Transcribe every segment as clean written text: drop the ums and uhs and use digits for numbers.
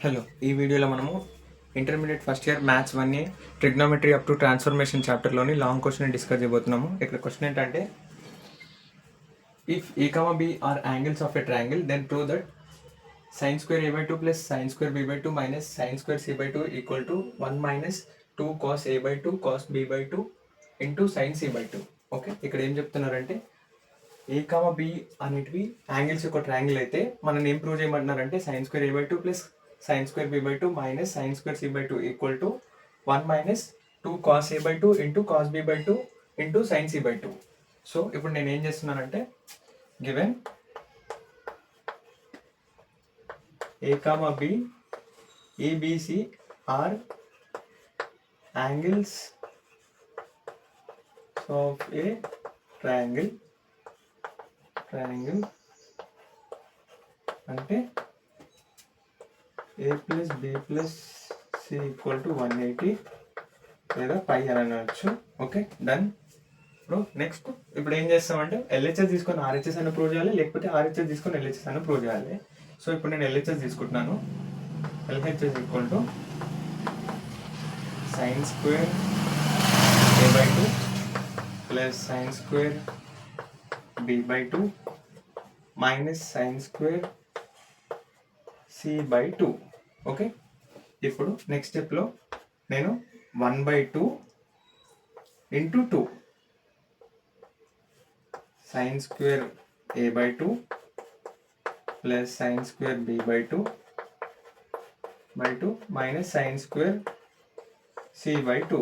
Hello, ఈ వీడియోలో మనము intermediate first year maths 1A trigonometry up to transformation చాప్టర్లోని లాంగ్ క్వశ్చన్ డిస్కస్ చేయబోతున్నాము. ఇక్కడ క్వశ్చన్ ఏంటంటే, if a, b are angles of a triangle then prove that sin square a/2 plus sin square b/2 minus sin square c/2 equal to 1 minus 2 cos a/2 cos b/2 into sin c/2. Okay, ఇక్కడ ఏం చెప్తున్నారంటే A comma B అనేటివి angles యొక్క triangle అయితే మనం ఏం prove చేయమంటున్నారంటే sin square a/2 plus sin square b/2 minus sin square c/2 equal to 1 minus 2 cos a/2 into cos b/2 into sin c/2. So ఇప్పుడు నేను ఏం చేస్తున్నానంటే, given A comma B ABC are angles of a triangle అంటే a plus B plus C equal to 180 లేదా pi అని అనవచ్చు. Okay, done. ఇప్పుడు ఏం చేస్తామంటే ఎల్హెచ్ఎస్ తీసుకొని ఆర్హెచ్ఎస్ అని ప్రూవ్ చేయాలి, లేకపోతే ఆర్హెచ్ఎస్ తీసుకొని ఎల్హెచ్ఎస్ అని ప్రూవ్ చేయాలి. సో ఇప్పుడు నేను ఎల్హెచ్ఎస్ తీసుకుంటున్నాను. LHS equal to sine square a/2 plus sine square b/2 minus sine square c/2. Okay, ఇప్పుడు నెక్స్ట్ స్టెప్లో నేను 1/2 into 2 sine square a/2 plus sine square b/2 minus sine square c/2.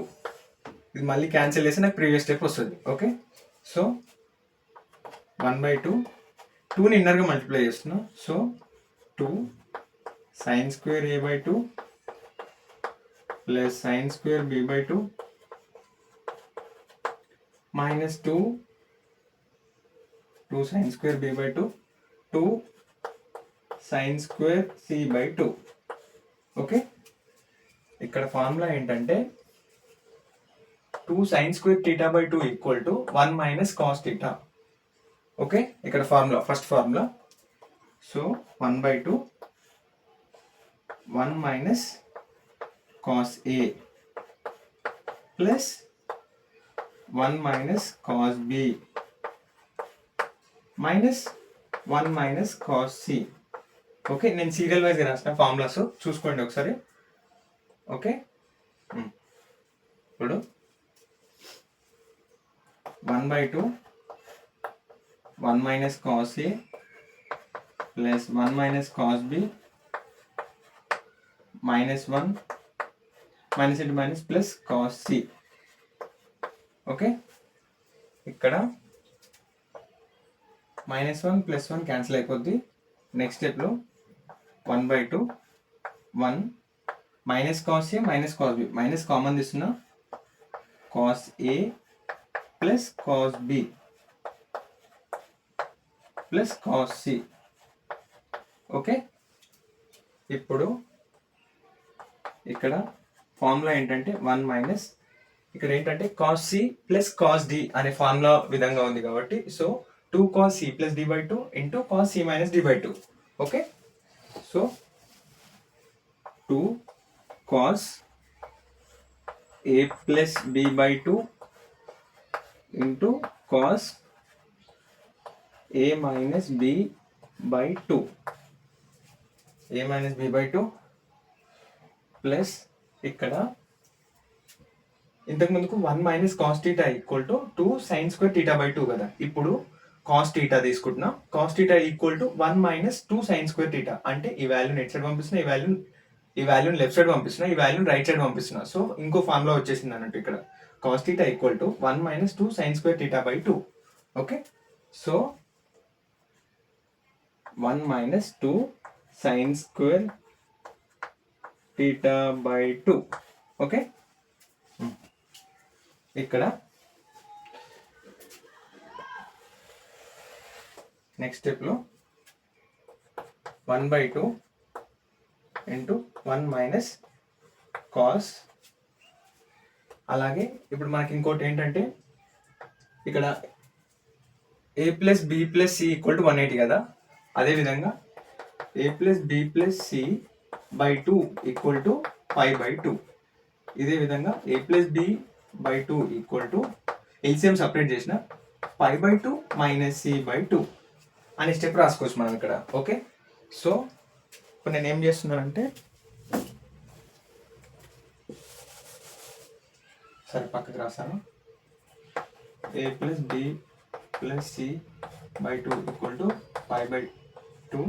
ఇది మళ్ళీ cancel చేసి నాకు ప్రీవియస్ స్టెప్ వస్తుంది. Okay, so 1/2 2ని ఇన్నర్గా multiply చేస్తున్నా. So 2 sin square a/2 plus sin square b/2 minus 2 sin square b/2 2 sin square c/2. Okay, ఇక్కడ formula ఏంటంటే 2 sin square θ/2 equal to 1 minus cos θ. Okay, ఇక్కడ formula first formula. So 1/2 1 minus cos A plus 1 minus cos B minus 1 minus cos C. Okay, నేను serial వైజ్గా రాసిన formulas చూసుకోండి ఒకసారి. Okay, ఇప్పుడు 1/2 1 minus cos A plus 1 minus cos B -1 minus into minus plus cos C. Okay, ఇక్కడ -1 +1 cancel అయిపోద్ది. Next స్టెప్లో 1/2 1 minus cos A minus cos B, minus common తీస్తున్నా, cos A plus cos B plus cos C. Okay, ఇప్పుడు ఇక్కడ formula ఏంటంటే 1 minus ఇక్కడ ఏంటంటే cos C plus cos D అనే ఫార్ములా విధంగా ఉంది కాబట్టి, so 2 cos c plus d/2 into cos C minus d/2. Okay, so 2 cos a plus b/2 into cos a minus b/2 plus ఇక్కడ ఇంతకు ముందుకు 1 minus cos theta equal to 2 sine square θ/2 కదా. ఇప్పుడు cos theta తీసుకుంటున్నా. Cos theta equal to 1 minus 2 sine square theta. అంటే ఈ వాల్యూని at side పంపిస్తున్నా, ఈ వాల్యూని లెఫ్ట్ సైడ్ పంపిస్తున్నా, ఈ వాల్యూని రైట్ సైడ్ పంపిస్తున్నా. సో ఇంకో ఫార్ములా వచ్చేసింది అన్నట్టు. ఇక్కడ cos theta equal to 1 minus 2 sine square θ/2. Okay, so 1 minus 2 sine square θ/2. Okay, ఇక్కడ నెక్స్ట్ స్టెప్లో 1/2 ఇంటూ 1 మైనస్ కాస్. అలాగే ఇప్పుడు మనకి ఇంకోటి ఏంటంటే, ఇక్కడ a plus B plus C equal to 180 కదా. అదేవిధంగా a plus B plus C by two equal to pi by two. ఇదే విధంగా A plus B by two equal to LCM separate చేసిన pi by two minus C by two అనే step రాసుకోవచ్చు మనం ఇక్కడ. Okay, so ఇప్పుడు నేను ఏం చేస్తున్నానంటే సరే పక్కకి రాస్తాను. A plus B plus C by two equal to pi by two,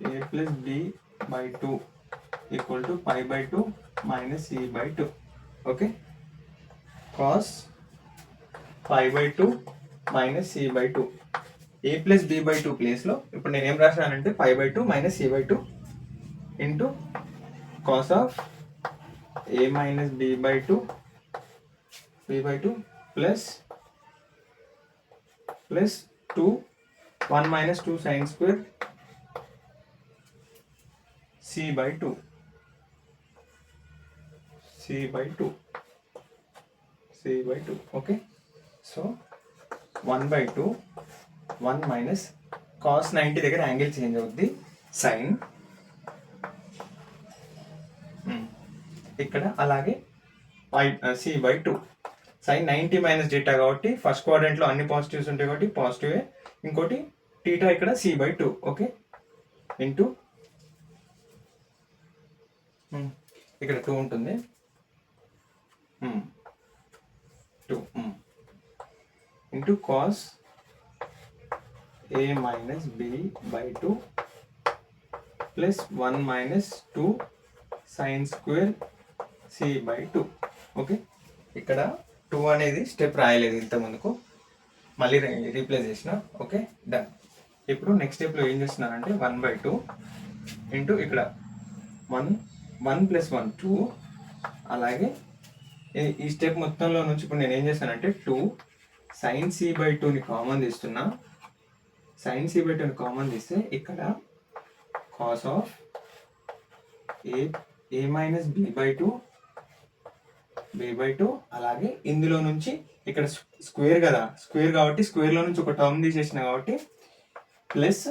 A plus B by two equal to pi by two minus C by two. Okay, cos pi by two minus C by two. A plus B by two ప్లేస్లో ఇప్పుడు నేను ఏం రాశానంటే pi by two minus C by two into cos of A minus B by two plus 2 1 minus 2 sin square c by 2 okay, so 1 by 2 1 minus cos 90 దగ్గర angle change అవుద్ది sin ఇక్కడ అలాగే c by 2 sin 90 minus data కాబట్టి first క్వాడ్రంట్లో అన్ని positives ఉంటాయి కాబట్టి పాజిటివే, ఇంకోటి theta ఇక్కడ c by 2 ఓకే ఇంటూ ఇక్కడ 2 ఉంటుంది 2 into cos a minus b by 2 plus 1 minus 2 sin square c by 2 okay. ఇక్కడ 2 అనేది స్టెప్ రాయలేదు ఇంత ముందుకు, మళ్ళీ రీప్లేస్ చేసిన. Okay done. ఇప్పుడు నెక్స్ట్ స్టెప్లో ఏం చేస్తున్నానంటే 1 by 2 ఇంటూ ఇక్కడ 1 ప్లస్ 1 2, అలాగే ఈ స్టెప్ మొత్తంలో నుంచి ఇప్పుడు నేను ఏం చేస్తానంటే 2 sin c by 2ని కామన్ తీస్తున్నా. sin c by 2ని కామన్ తీస్తే ఇక్కడ cos of a minus b by 2 అలాగే ఇందులో నుంచి ఇక్కడ స్క్వేర్ కదా, స్క్వేర్ కాబట్టి స్క్వేర్లో నుంచి ఒక టర్మ్ తీసేసిన కాబట్టి plus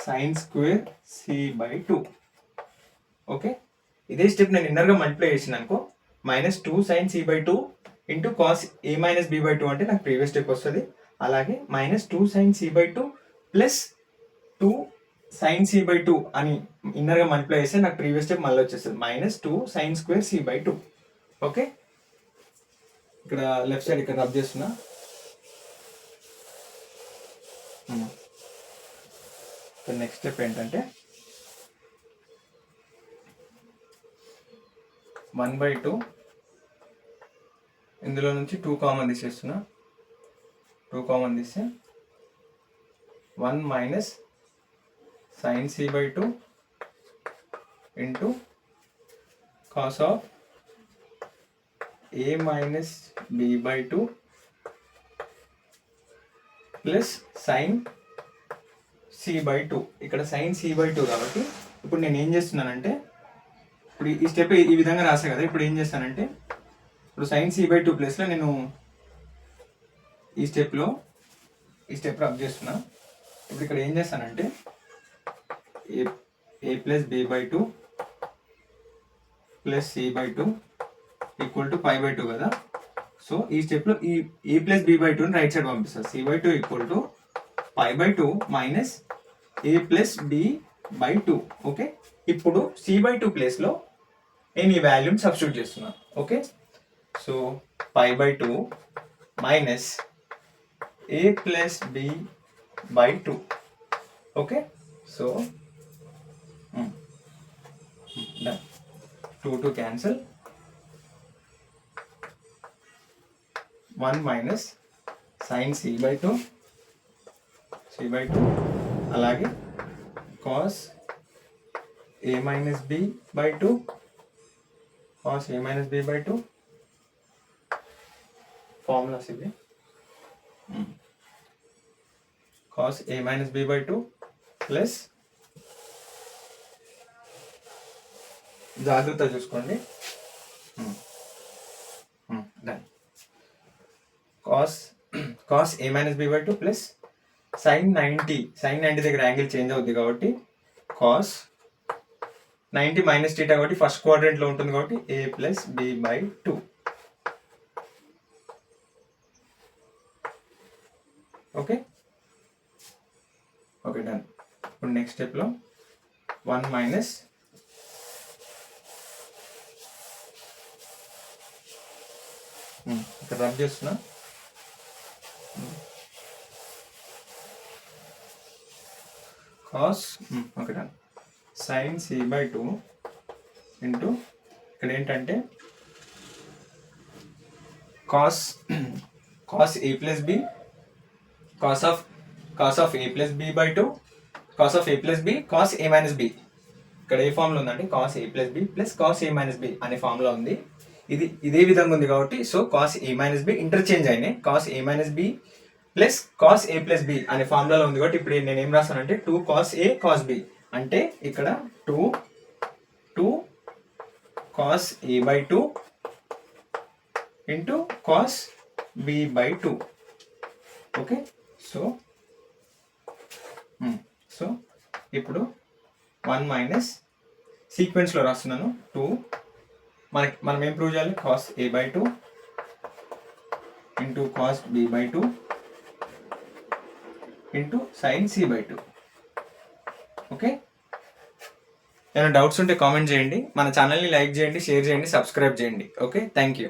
sine square C by 2 okay. ఇదే స్టెప్ నేను ఇన్నర్గా మల్టిప్లై చేసిన అనుకో minus 2 sin c by 2 into cos a minus b by 2 అంటే నాకు ప్రీవియస్ స్టెప్ వస్తుంది. అలాగే minus 2 sin c by 2 plus 2 sin c by 2 అని ఇన్నర్గా మల్టిప్లై చేస్తే నాకు ప్రీవియస్ స్టెప్ మళ్ళీ వచ్చేస్తుంది minus 2 sin square c by 2 okay. ఇక్కడ లెఫ్ట్ సైడ్ ఇక్కడ రబ్ చేస్తున్నా. నెక్స్ట్ స్టెప్ ఏంటంటే 1 by 2 ఇందులో నుంచి 2 కామన్ తీసేస్తున్నా. 2 కామన్ తీస్తే 1 minus sin c by 2 into cos of a minus b by 2 plus sign c by 2. ఇక్కడ సైన్ c by 2 కాబట్టి ఇప్పుడు నేను ఏం చేస్తున్నానంటే ఇప్పుడు ఈ స్టెప్ ఈ విధంగా రాసా కదా, ఇప్పుడు ఏం చేస్తానంటే ఇప్పుడు సైన్ c by 2 ప్లస్లో నేను ఈ స్టెప్ రబ్ చేస్తున్నా. ఇప్పుడు ఇక్కడ ఏం చేస్తానంటే a plus b by 2 plus c by 2 equal to pi by 2 కదా. సో ఈ స్టెప్లో ఈ a ప్లస్ b by 2ని రైట్ సైడ్ పంపిస్తారు. c by 2 equal to pi by 2 minus a plus b by 2 okay. ఇప్పుడు c by 2 ప్లేస్లో నేను ఈ వాల్యూని సబ్స్టిట్యూట్ చేస్తున్నాను. Okay, so pi by 2 minus a plus b by 2 okay. So 2 cancel, 1 minus sine c by 2 అలాగే cos a minus b by 2 cos a minus b by 2 formulas ఇవి. Cos a minus b by 2 plus జాగ్రత్త చూసుకోండి done. Cos a minus b by 2 plus sine 90 దగ్గర angle change అవుద్ది కాబట్టి cos 90 minus theta కాబట్టి first క్వాడ్రంట్లో ఉంటుంది కాబట్టి a+b/2. Okay okay done. ఇప్పుడు నెక్స్ట్ స్టెప్లో 1 మైనస్ ఇక్కడ రబ్ చేస్తున్నా, cos okay done sin c/2 into ఇక్కడ ఏంటంటే cos a+b cos of a+b/2 cos of a+b cos a-b. ఇక్కడ ఏ ఫార్ములా ఉందంటే cos a+b plus cos a-b అనే ఫార్ములా ఉంది. ఇదే విధంగా ఉంది కాబట్టి సో cos a-b ఇంటర్చేంజ్ అయినాయి. cos a-b plus cos a+b అనే ఫార్ములాలో ఉంది కాబట్టి ఇప్పుడు నేను ఏం రాస్తానంటే 2 cos a cos b అంటే ఇక్కడ 2 cos a/2 into cos b/2. Okay so ఇప్పుడు 1 మైనస్ సీక్వెన్స్లో రాస్తున్నాను 2 మనం ఏం ప్రూవ్ చేయాలి cos a/2 into cos b/2 into sin c/2. Okay, ఏమైనా డౌట్స్ ఉంటే కామెంట్ చేయండి, మన ఛానల్ని లైక్ చేయండి, షేర్ చేయండి, సబ్స్క్రైబ్ చేయండి. Okay, thank you.